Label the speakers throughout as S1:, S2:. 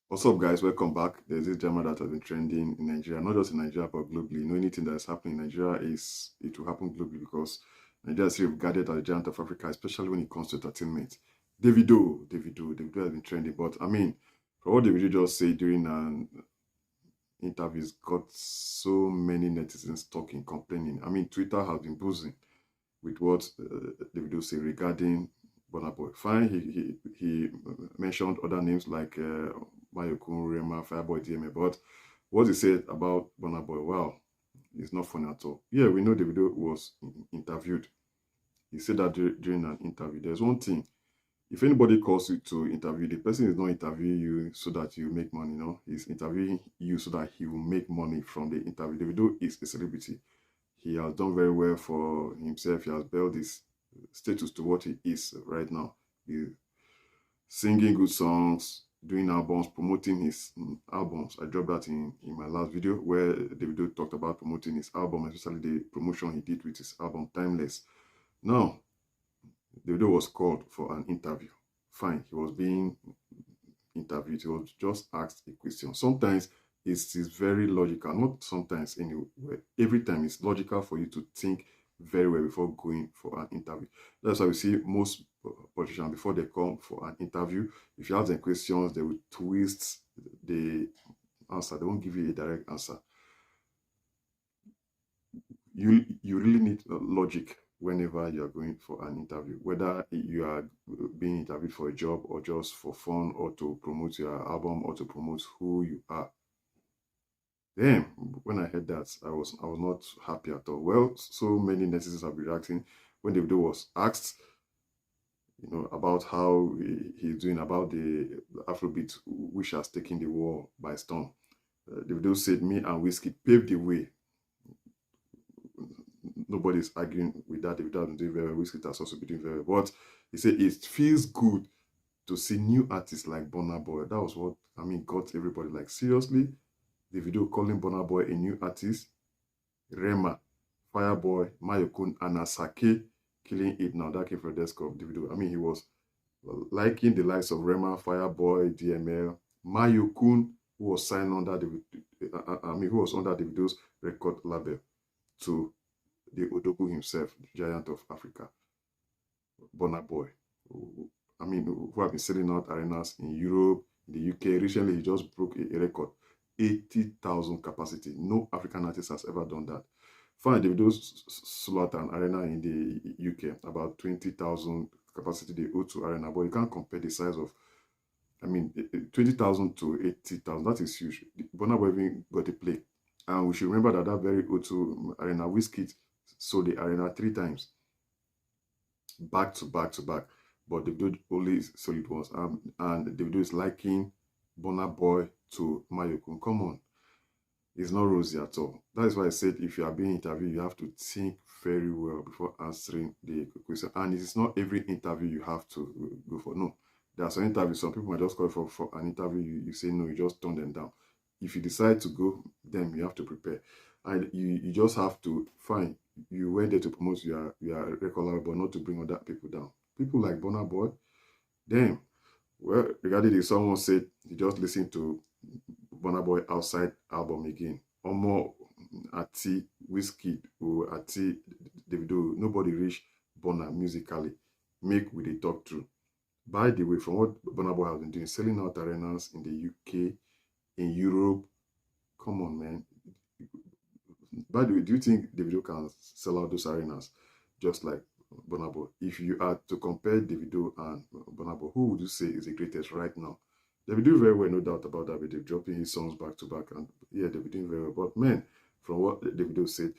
S1: What's up, guys? Welcome back. There's this drama that has been trending in Nigeria, not just in Nigeria, but globally. Anything that is happening in Nigeria it will happen globally because Nigeria is regarded as a giant of Africa, especially when it comes to entertainment. Davido has been trending, but I mean, for what Davido just said during an interviews, got so many netizens talking, complaining. I mean, Twitter has been buzzing with what Davido said regarding Burnaboy. Fine, he mentioned other names like mayorkun, Rema, Fireboy, DMA, but what he said about Burnaboy, wow, it's not funny at all. Yeah, we know Davido was interviewed. He said that during an interview. There's one thing. If anybody calls you to interview, the person is not interviewing you so that you make money, no? He's interviewing you so that he will make money from the interview. Davido is a celebrity. He has done very well for himself. He has built his status to what he is right now. He's singing good songs, doing albums, promoting his albums. I dropped that in my last video where Davido talked about promoting his album, especially the promotion he did with his album Timeless. Now, Davido was called for an interview. Fine, he was being interviewed. He was just asked a question. Sometimes it's very logical, not sometimes anyway. Every time it's logical for you to think very well before going for an interview. That's why we see most politicians, before they come for an interview, if you ask them questions, they will twist the answer. They won't give you a direct answer. You really need logic whenever you are going for an interview, whether you are being interviewed for a job or just for fun or to promote your album or to promote who you are. Then, when I heard that, I was not happy at all. Well, so many netizens have been reacting when Davido was asked, about how he's doing about the Afrobeat, which has taken the war by storm. Davido said, "Me and Wizkid paved the way." Nobody's arguing with that. Davido has been doing very well. Wizkid has also been doing very well. But he said it feels good to see new artists like Burnaboy. That was what got everybody like, seriously. Davido calling Burnaboy a new artist, Rema, Fireboy, Mayorkun, and Asake killing it now. That came from the desk of Davido. He was liking the likes of Rema, Fireboy, DML, Mayorkun, who was signed under who was under Davido's record label, to the Odogu himself, the giant of Africa, Burnaboy. Who have been selling out arenas in Europe, in the UK. Recently, he just broke a record. 80,000 capacity. No African artist has ever done that. Fine, Davido sold out an arena in the UK, about 20,000 capacity, the O2 arena, but you can't compare the size of, 20,000 to 80,000. That is huge. Burnaboy even got a play. And we should remember that very O2 arena, Wizkid sold the arena 3 times, back to back to back. But Davido only sold it once. And Davido is liking Burnaboy to Mayorkun. Come on. It's not rosy at all. That is why I said if you are being interviewed, you have to think very well before answering the question. And it is not every interview you have to go for. No. There are some interviews. Some people might just call for an interview. You say no, you just turn them down. If you decide to go, then you have to prepare. And you just have to find, you went there to promote your record, but not to bring other people down. People like Burnaboy, damn. Well, regarding this, someone said he just listened to Burnaboy outside album again. Omo ati Wizkid or ati Davido, nobody reach Burna musically. Make we dey talk true. By the way, from what Burnaboy has been doing, selling out arenas in the UK, in Europe, come on, man. By the way, do you think Davido can sell out those arenas just like Burnaboy? If you are to compare Davido and Burnaboy, who would you say is the greatest right now? They've been doing very well, no doubt about that. But they're dropping his songs back to back, and yeah, they've been doing very well. But man, from what Davido said,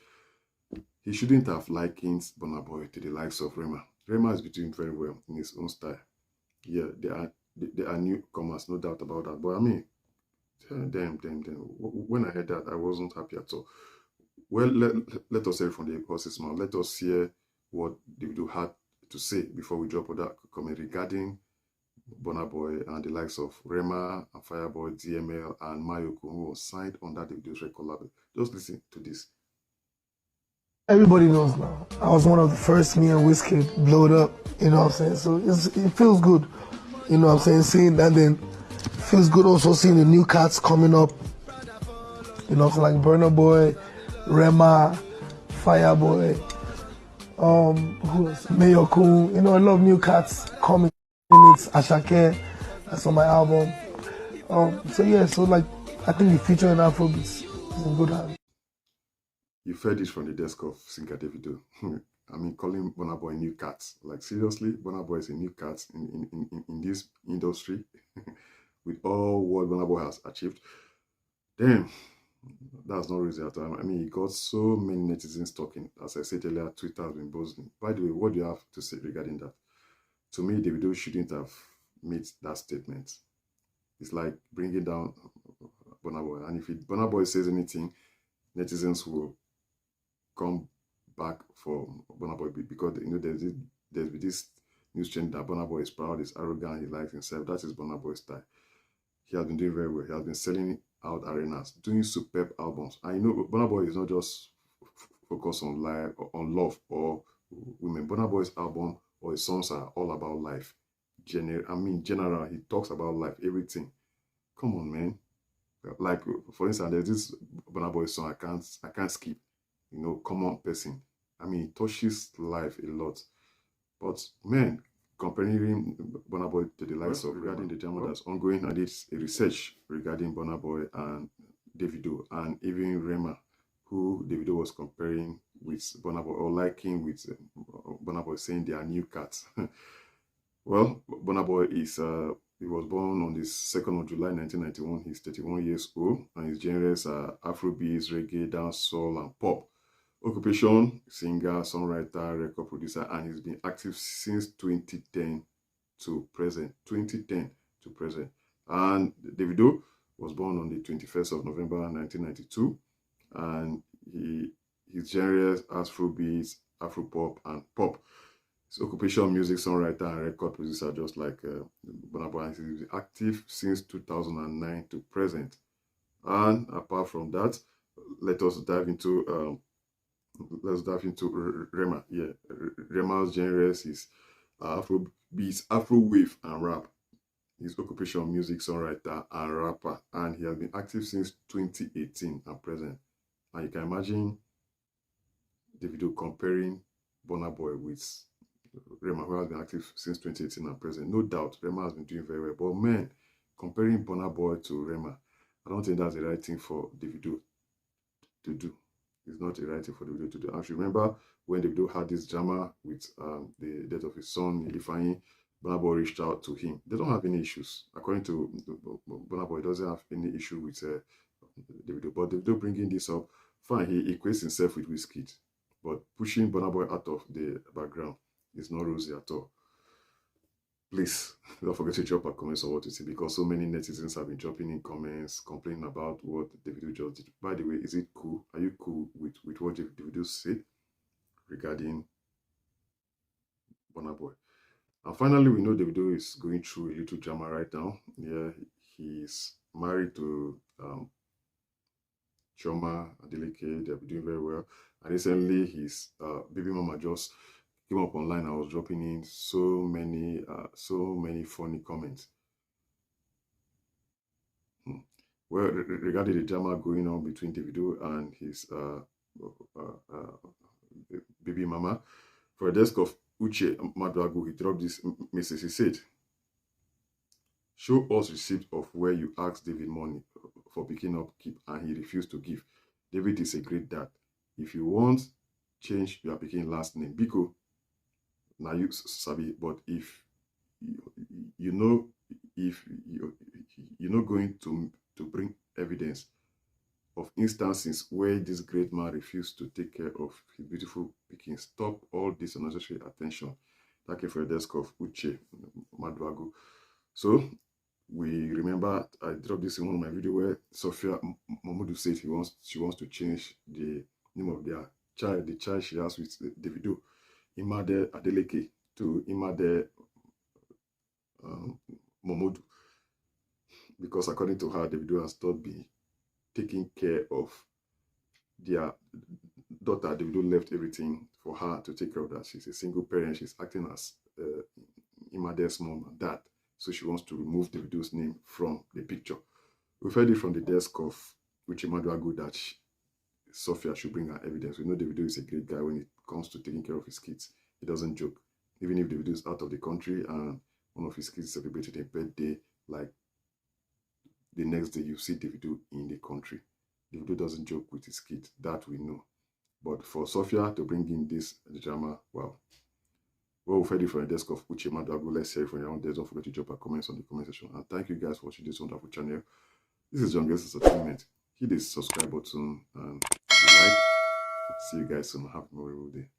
S1: he shouldn't have likened Burnaboy to the likes of Rema. Rema is doing very well in his own style. Yeah, they are newcomers, no doubt about that. But damn. When I heard that, I wasn't happy at all. Well, let us hear from the horse's mouth. Let us hear what Davido had to say before we drop that comment regarding Burnaboy and the likes of Rema and Fireboy, DML, and Mayorkun, who was signed under Davido's record label. Just listen to this.
S2: Everybody knows now. I was one of the first, me and Wizkid blowed up, you know what I'm saying? So it feels good, you know what I'm saying, seeing that then feels good also seeing the new cats coming up. You know, so like Burnaboy, Rema, Fireboy, who else? Mayorkun. You know, a lot of new cats coming in it. Asake, that's on my album. So yeah, so like I think the future in Afrobeats is in good hands.
S1: You've heard this from the desk of singer Davido. I mean, calling Burna Boy new cats. Like, seriously, Burna Boy is a new cat in this industry with all what Burna Boy has achieved. Damn, that's not easy at all. I mean, he got so many netizens talking. As I said earlier, Twitter has been buzzing. By the way, what do you have to say regarding that? To me, Davido shouldn't have made that statement. It's like bringing down Burna Boy. And if Burna Boy says anything, netizens will come back for Burna Boy because you know there's this news trend that Burna Boy is proud, is arrogant, he likes himself. That is Burna Boy's style. He has been doing very well. He has been selling out arenas, doing superb albums. I know Burna Boy is not just focused on life or on love or women. Burna Boy's album or his songs are all about life. General, he talks about life, everything. Come on, man. Like for instance, there's this Burna Boy song I can't skip. You know, common person. I mean, it touches life a lot. But man, comparing Burna Boy to the likes of regarding the drama that's ongoing, I did a research regarding Burna Boy and Davido and even Rema, who Davido was comparing with Burna Boy or liking with Burna Boy, saying they are new cats. Well, Burna Boy is he was born on the 2nd of July 1991. He's 31 years old, and his genres are Afrobeats, reggae, dancehall, and pop. Occupation, singer, songwriter, record producer, and he's been active since 2010 to present. 2010 to present. And Davido was born on the 21st of November 1992, and his genres Afrobeats, Afropop, and pop. His occupation, music, songwriter, and record producer, just like Burna Boy. He's been active since 2009 to present. And apart from that, let us dive into Rema. Yeah, Rema's genres is Afrobeats, Afrowave, and rap. His occupation, music, songwriter, and rapper, and he has been active since 2018 and present. And you can imagine Davido comparing Burna Boy with Rema, who has been active since 2018 and present. No doubt, Rema has been doing very well. But man, comparing Burna Boy to Rema, I don't think that's the right thing for Davido to do. It's not the right thing for Davido to do. And if you remember when Davido had this drama with the death of his son, Ifeanyi, Burna Boy reached out to him. They don't have any issues. According to Burna Boy, doesn't have any issue with Davido. But Davido bringing this up, fine, he equates himself with Wizkid. But pushing Burna Boy out of the background is not rosy at all. Please don't forget to drop a comment on what you see, because so many netizens have been dropping in comments complaining about what Davido just did. By the way, is it cool? Are you cool with what Davido said regarding Burna Boy? And finally, we know Davido is going through a little drama right now. Yeah, he's married to Chioma Adeleke. They're doing very well. And recently, his baby mama just came up online. I was dropping in so many funny comments. Well, regarding the drama going on between Davido and his baby mama, for a desk of Uche Maduagwu, he dropped this message. He said, "Show us receipt of where you asked David money for picking up keep and he refused to give. David is a great dad. If you want change, you are picking last name. Biko, now you sabi, but if you know if you're not going to bring evidence of instances where this great man refused to take care of his beautiful pikin, stop all this unnecessary attention." Thank you for the desk of Uche Maduagwu. So we remember I dropped this in one of my videos where Sophia momodu said she wants to change the name of their child, the child she has with Davido, Imade Adeleke, to Imade momodu, because according to her, Davido has not been taking care of their daughter. Davido left everything for her to take care of that. She's a single parent. She's acting as Imade's mom and dad. So she wants to remove Davido's name from the picture. We've heard it from the desk of Uche Maduagwu that Sophia should bring her evidence. We know Davido is a great guy when it comes to taking care of his kids. He doesn't joke. Even if Davido is out of the country and one of his kids celebrated a birthday, like the next day you see Davido in the country. Davido doesn't joke with his kids. That we know. But for Sophia to bring in this drama, wow. Well, we've heard it from the desk of Uche Maduagwu. Let's hear it from your own desk. Don't forget to drop your comments on the comment section. And thank you guys for watching this wonderful channel. This is John Guest Entertainment. Hit the subscribe button and like. See you guys soon. Have a memorable day.